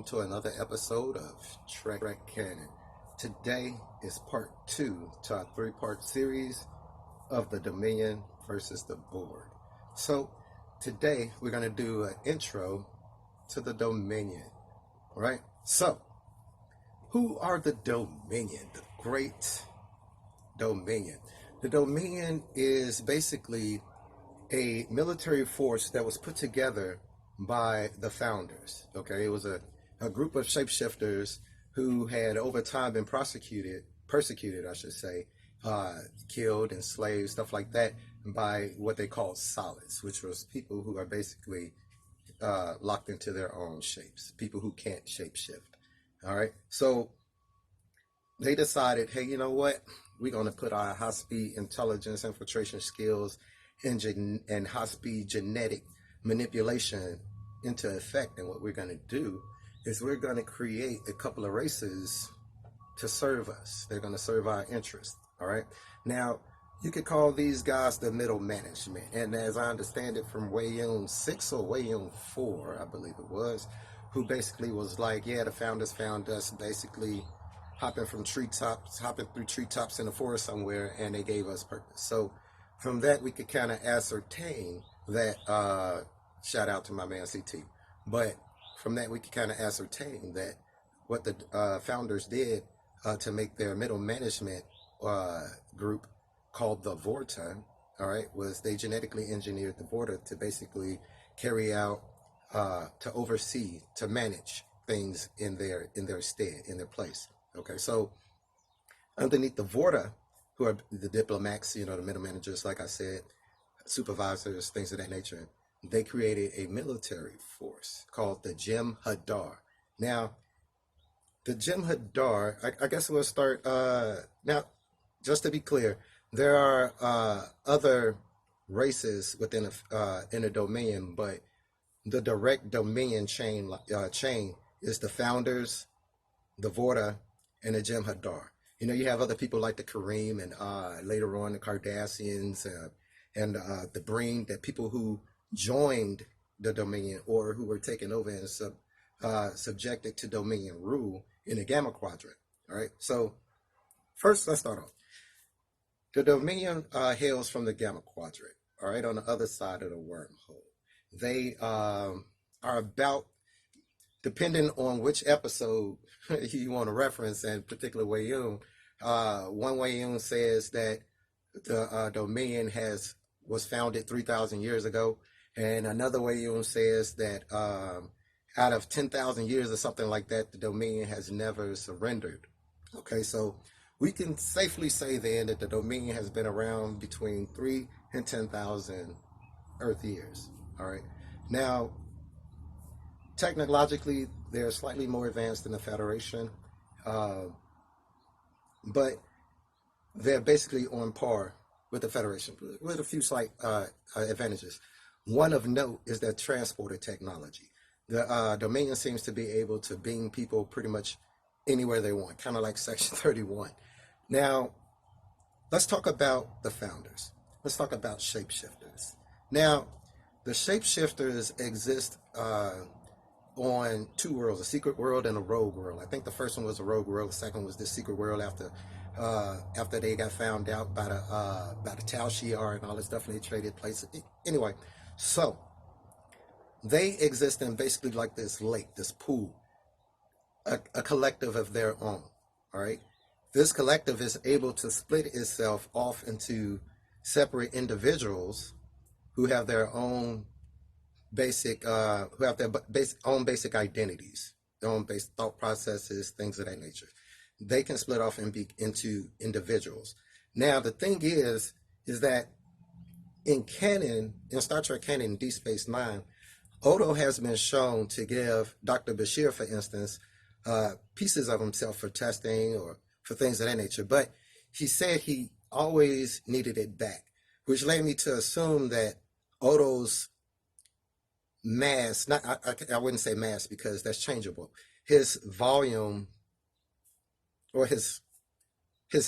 to another episode of Trek Canon. Today is part 2 to our 3-part series of the Dominion versus the Borg. So today we're going to do an intro to the Dominion, right? So, who are the Dominion, the great Dominion? The Dominion is basically a military force that was put together by the founders. Okay, it was a group of shapeshifters who had over time been persecuted, I should say, killed, enslaved, stuff like that, by what they called solids, which was people who are basically locked into their own shapes, people who can't shapeshift. All right, so they decided, hey, you know what? We're going to put our high-speed intelligence infiltration skills and high-speed genetic manipulation into effect. And what we're going to do is we're going to create a couple of races to serve us. They're going to serve our interests. All right. Now, you could call these guys the middle management. And as I understand it from Wayun 6 or Wayun 4, I believe it was, who basically was like, yeah, the founders found us basically hopping through treetops in the forest somewhere, and they gave us purpose. So from that, we could kind of ascertain that, shout out to my man CT, but from that, we could kind of ascertain that what the founders did to make their middle management group called the Vorta, all right, was they genetically engineered the Vorta to basically carry out, to oversee, to manage things in their stead, in their place. Okay, so underneath the Vorta, who are the diplomats, the middle managers, like I said, supervisors, things of that nature, they created a military force called the Jem'Hadar. Now, the Jem'Hadar, I guess we'll start, now, just to be clear, there are other races within in a Dominion, but the direct Dominion chain is the founders, the Vorta, and the Jem'Hadar. You have other people like the Kareem and later on the Cardassians and the Breen, that people who joined the Dominion or who were taken over and subjected to Dominion rule in the Gamma Quadrant. All right. So first, let's start off. The Dominion hails from the Gamma Quadrant. All right, on the other side of the wormhole. They are about, depending on which episode you want to reference, and particular Wayun, one Wayun says that the Dominion was founded 3,000 years ago, and another Wayun says that out of 10,000 years or something like that, the Dominion has never surrendered. Okay, so we can safely say then that the Dominion has been around between 3 and 10,000 Earth years. All right, now, technologically, they're slightly more advanced than the Federation, but they're basically on par with the Federation, with a few slight advantages. One of note is their transporter technology. The Dominion seems to be able to beam people pretty much anywhere they want, kind of like Section 31. Now, let's talk about the founders. Let's talk about shapeshifters. Now, the shapeshifters exist on 2 worlds, a secret world and a rogue world. I think the first one was a rogue world. The second was the secret world after they got found out by the Tal Shiar and all this stuff, and they traded places. Anyway, so they exist in basically like this lake, this pool, a collective of their own. All right, this collective is able to split itself off into separate individuals who have their own basic, own basic identities, their own basic thought processes, things of that nature. They can split off into individuals. Now, the thing is that in canon, in Star Trek canon, Deep Space Nine, Odo has been shown to give Dr. Bashir, for instance, pieces of himself for testing or for things of that nature. But he said he always needed it back, which led me to assume that Odo's mass, I wouldn't say mass because that's changeable, his volume or his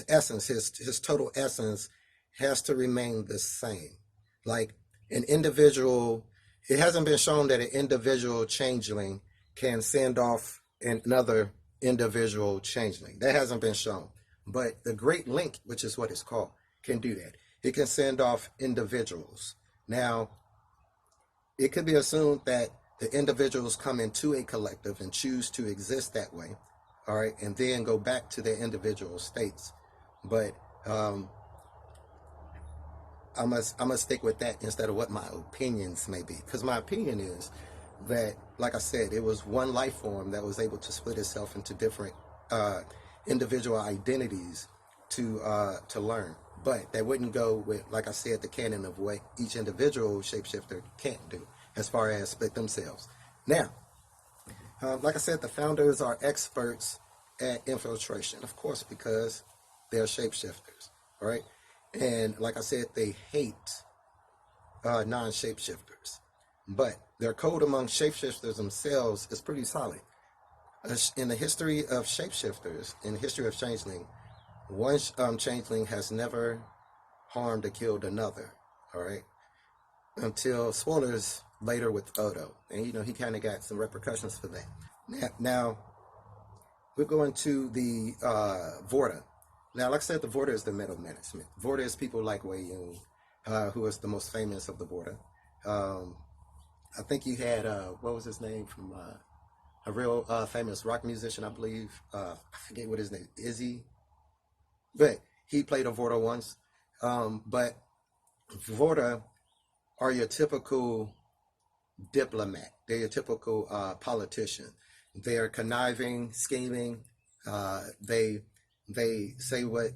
essence, his total essence has to remain the same. Like an individual, it hasn't been shown that an individual changeling can send off another individual changeling. That hasn't been shown. But the Great Link, which is what it's called, can do that. It can send off individuals. Now, it could be assumed that the individuals come into a collective and choose to exist that way, all right, and then go back to their individual states. But I must stick with that instead of what my opinions may be, because my opinion is that, like I said, it was one life form that was able to split itself into different individual identities to learn. But that wouldn't go with, like I said, the canon of what each individual shapeshifter can't do as far as split themselves. Now, like I said, the founders are experts at infiltration, of course, because they're shapeshifters, right? And like I said, they hate non-shapeshifters. But their code among shapeshifters themselves is pretty solid. In the history of shapeshifters, in the history of changeling, one changeling has never harmed or killed another, all right? Until, spoilers, later with Odo. And, he kind of got some repercussions for that. Now, we're going to the Vorta. Now, like I said, the Vorta is the middle management. Vorta is people like Wei Yun, who is the most famous of the Vorta. I think you had, what was his name from a real famous rock musician, I believe. I forget what his name is. Izzy? But he played a Vorta once. But Vorta are your typical diplomat. They're your typical politician. They're conniving, scheming. They say what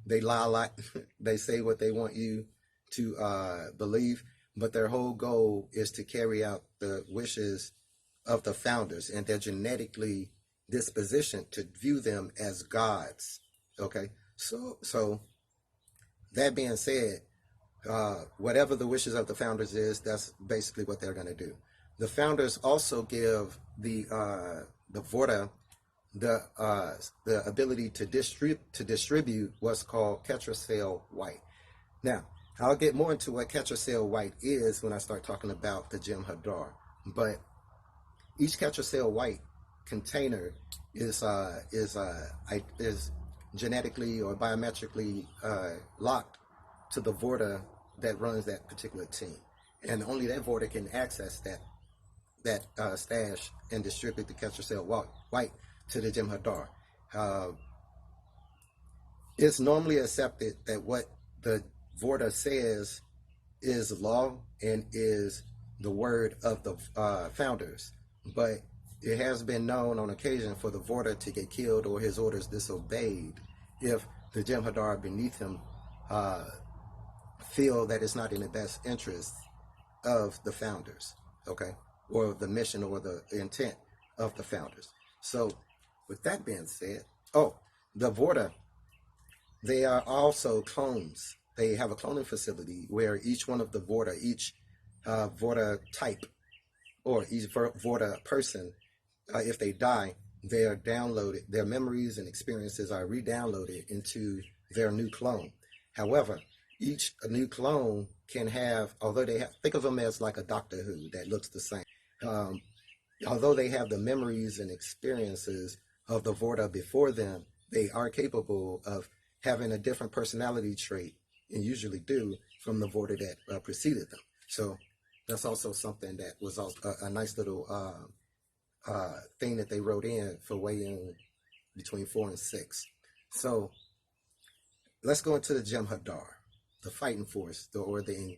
they lie a lot. They say what they want you to believe, but their whole goal is to carry out the wishes of the founders, and they're genetically dispositioned to view them as gods. Okay, so that being said, whatever the wishes of the founders is, that's basically what they're going to do. The founders also give the Vorta the ability to distribute what's called Ketracel White. Now, I'll get more into what Ketracel White is when I start talking about the Jem'Hadar. But each Ketracel White container is genetically or biometrically locked to the Vorta that runs that particular team, and only that Vorta can access that stash and distribute the Ketracel White to the Jem'Hadar. It's normally accepted that what the Vorta says is law and is the word of the founders, but it has been known on occasion for the Vorta to get killed or his orders disobeyed if the Jem'Hadar beneath him feel that it's not in the best interest of the founders, okay, or the mission or the intent of the founders. So with that being said, the Vorta, they are also clones. They have a cloning facility where each one of the Vorta, each Vorta type, or each Vorta person, if they die, they are downloaded, their memories and experiences are re-downloaded into their new clone. However, each new clone can have, although think of them as like a Doctor Who that looks the same. Although they have the memories and experiences of the Vorta before them, they are capable of having a different personality trait, and usually do, from the Vorta that preceded them. So that's also something that was a nice little thing that they wrote in for weighing between 4 and 6. So let's go into the Jem'Hadar, the fighting force, or the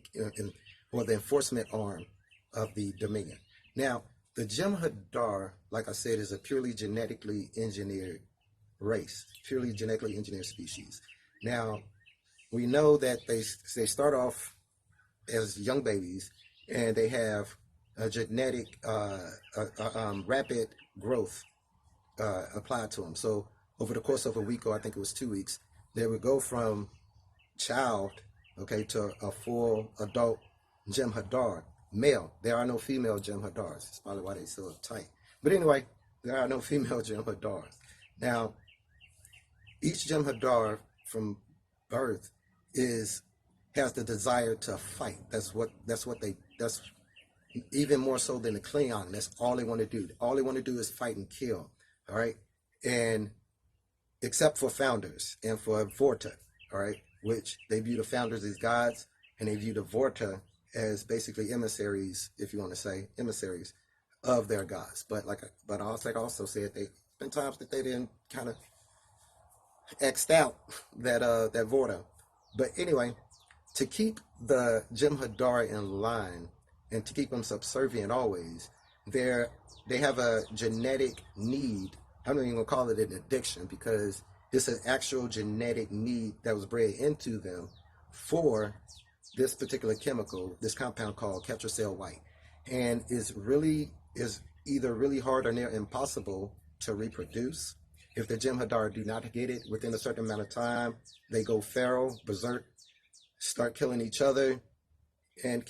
enforcement arm of the Dominion. Now, the Jem'Hadar, like I said, is a purely genetically engineered race, purely genetically engineered species. Now, we know that they start off as young babies, and they have a genetic rapid growth applied to them. So over the course of a week, or I think it was 2 weeks, they would go from child, okay, to a full adult Jem'Hadar, male. There are no female Jem'Hadars. That's probably why they're so uptight. But anyway, there are no female Jem'Hadars. Now, each Jem'Hadar from birth has the desire to fight. That's even more so than the Klingon. That's all they want to do. All they want to do is fight and kill. all right, and except for founders and for Vorta, all right, which they view the founders as gods, and they view the Vorta as basically emissaries, if you want to say emissaries of their gods. But but I also said they been times that they didn't kind of X'd out that Vorta. But anyway, to keep the Jem'Hadar in line and to keep them subservient always, they have a genetic need. I'm not even gonna call it an addiction because it's an actual genetic need that was bred into them for this particular chemical, this compound called Ketracel white, and is either really hard or near impossible to reproduce. If the Jem'Hadar do not get it within a certain amount of time, they go feral, berserk, start killing each other, and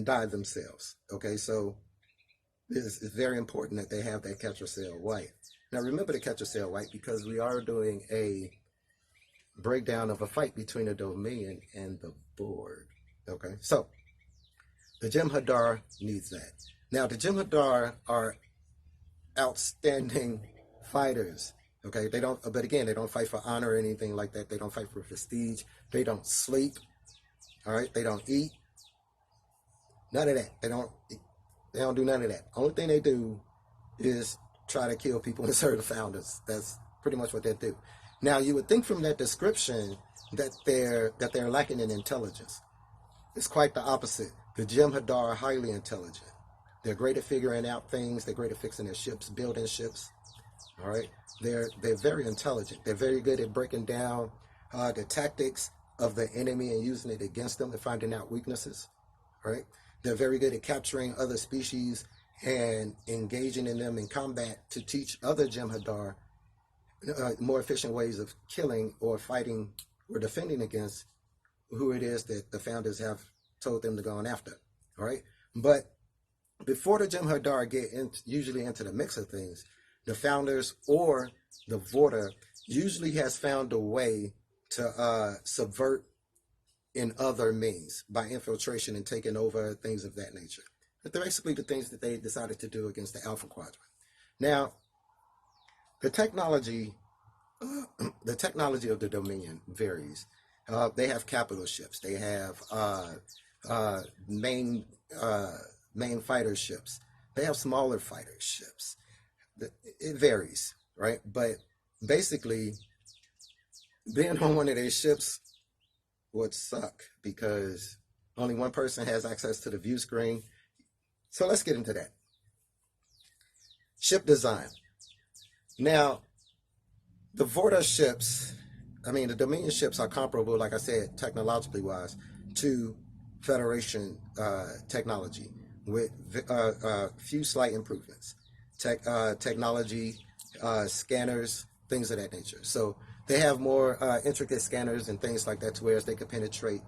die themselves. Okay, so it's very important that they have that Ketracel white. Now remember the Ketracel white because we are doing a breakdown of a fight between the Dominion and the Borg. Okay, so the Jem'Hadar needs that. Now the Jem'Hadar are outstanding fighters. Okay, they don't. But again, they don't fight for honor or anything like that. They don't fight for prestige. They don't sleep. All right, they don't eat. None of that. They don't do none of that. Only thing they do is try to kill people and serve the founders. That's pretty much what they do. Now you would think from that description that they're lacking in intelligence. It's quite the opposite. The Jem'Hadar are highly intelligent. They're great at figuring out things. They're great at fixing their ships, building ships. All right, they're very intelligent. They're very good at breaking down the tactics of the enemy and using it against them and finding out weaknesses. All right, they're very good at capturing other species and engaging in them in combat to teach other Jem'Hadar more efficient ways of killing or fighting or defending against who it is that the founders have told them to go on after. All right, but before the Jem'Hadar get usually into the mix of things, the founders or the Vorta usually has found a way to subvert in other means by infiltration and taking over things of that nature. But they're basically the things that they decided to do against the Alpha Quadrant. Now, the technology of the Dominion varies. They have capital ships. They have main fighter ships. They have smaller fighter ships. It varies, right? But basically, being on one of their ships would suck because only one person has access to the view screen. So let's get into that. Ship design. Now, the Vorta ships, the Dominion ships are comparable, like I said, technologically wise, to Federation technology with a few slight improvements. Technology, scanners, things of that nature. So they have more intricate scanners and things like that to where they can penetrate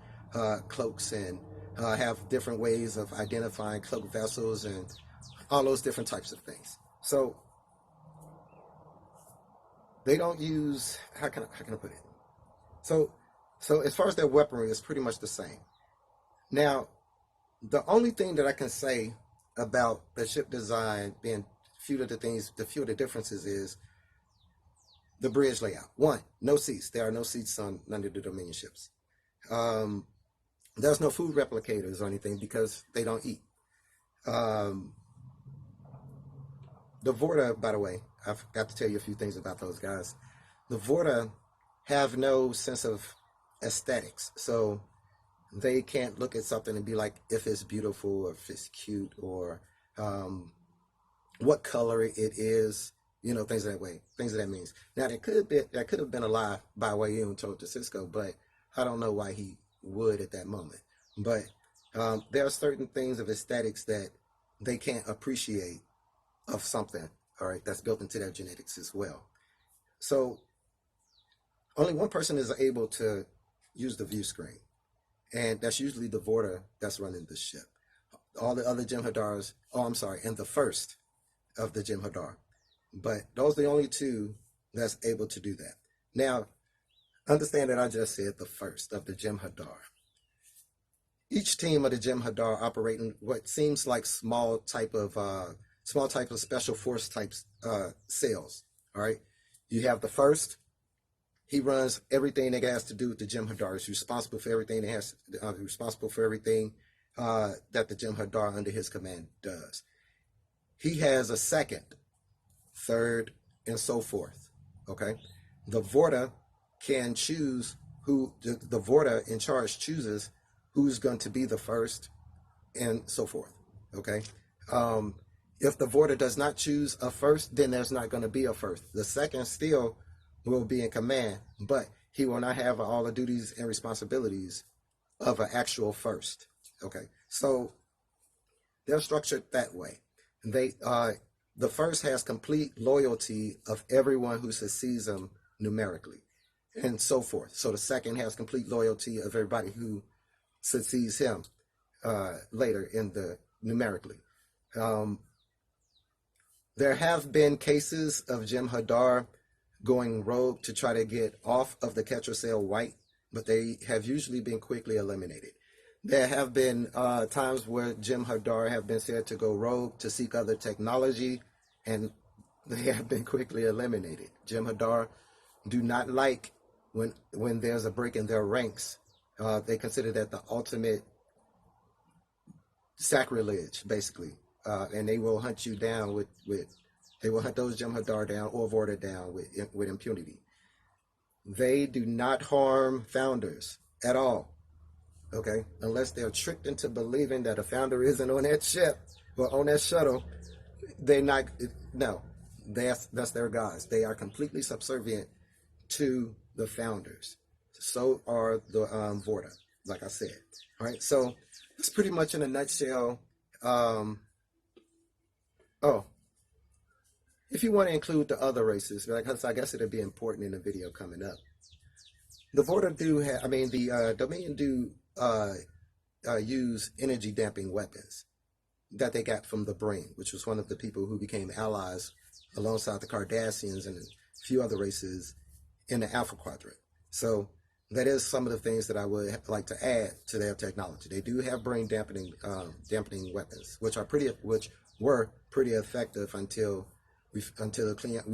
cloaks and have different ways of identifying cloak vessels and all those different types of things. So they don't use, how can I put it? So as far as their weaponry, it's pretty much the same. Now, the only thing that I can say about the ship design being few of the differences is the bridge layout. One, no seats. There are no seats on none of the Dominion ships. There's no food replicators or anything because they don't eat. The Vorta, by the way, I forgot to tell you a few things about those guys. The Vorta have no sense of aesthetics, so they can't look at something and be like if it's beautiful or if it's cute or what color it is, things of that way, things of that means. Now that could have been a lie by Wayu told to Cisco, but I don't know why he would at that moment. But there are certain things of aesthetics that they can't appreciate of something, all right, that's built into their genetics as well. So only one person is able to use the view screen, and that's usually the Vorta that's running the ship. All the other Jem'Hadars, and the first of the Jem'Hadar. But those are the only two that's able to do that. Now, understand that I just said the first of the Jem'Hadar. Each team of the Jem'Hadar operating what seems like small type of special force type cells. All right. You have the first. He runs everything that has to do with the Jem'Hadar. He's responsible for everything that has responsible for everything that the Jem'Hadar under his command does. He has a second, third, and so forth. Okay. The Vorta can choose who the Vorta in charge chooses who's going to be the first, and so forth. Okay. If the Vorta does not choose a first, then there's not going to be a first. The second still will be in command, but he will not have all the duties and responsibilities of an actual first. Okay, so they're structured that way. The first has complete loyalty of everyone who succeeds him numerically, and so forth. So the second has complete loyalty of everybody who succeeds him later in the numerically. There have been cases of Jem'Hadar going rogue to try to get off of the Ketracel White, but they have usually been quickly eliminated. There have been times where Jem'Hadar have been said to go rogue to seek other technology, and they have been quickly eliminated. Jem'Hadar do not like when there's a break in their ranks. They consider that the ultimate sacrilege, basically, and they will hunt you down they will hunt those Jem'Hadar down or Vorta down with impunity. They do not harm founders at all, okay? Unless they're tricked into believing that a founder isn't on that ship or on that shuttle. That's their guys. They are completely subservient to the founders. So are the Vorta, like I said. All right, so that's pretty much in a nutshell. If you want to include the other races, because I guess it'll be important in the video coming up. The Vorta the Dominion do use energy damping weapons that they got from the Brain, which was one of the people who became allies alongside the Cardassians and a few other races in the Alpha Quadrant. So that is some of the things that I would like to add to their technology. They do have brain dampening weapons, which were pretty effective until we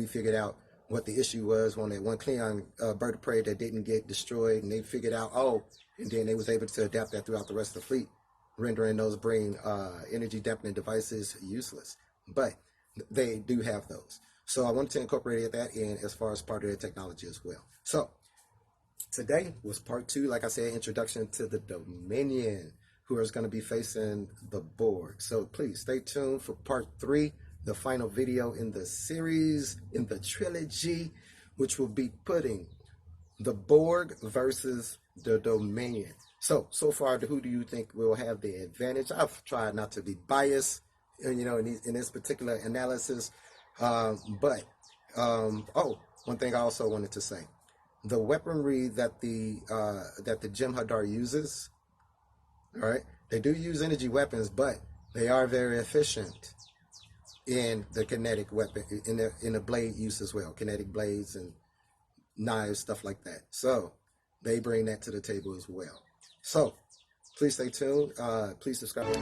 figured out what the issue was on that one Klingon bird of prey that didn't get destroyed, and they figured out, and then they was able to adapt that throughout the rest of the fleet, rendering those brain energy dampening devices useless. But they do have those. So I wanted to incorporate that in as far as part of their technology as well. So today was part 2, like I said, introduction to the Dominion, who is going to be facing the Borg. So please stay tuned for part 3, the final video in the series, in the trilogy, which will be putting the Borg versus the Dominion. So far, who do you think will have the advantage? I've tried not to be biased, in this particular analysis. One thing I also wanted to say: the weaponry that the Jem'Hadar uses, all right, they do use energy weapons, but they are very efficient in the kinetic weapon, in the blade use as well, kinetic blades and knives, stuff like that. So they bring that to the table as well. So please stay tuned. Please subscribe.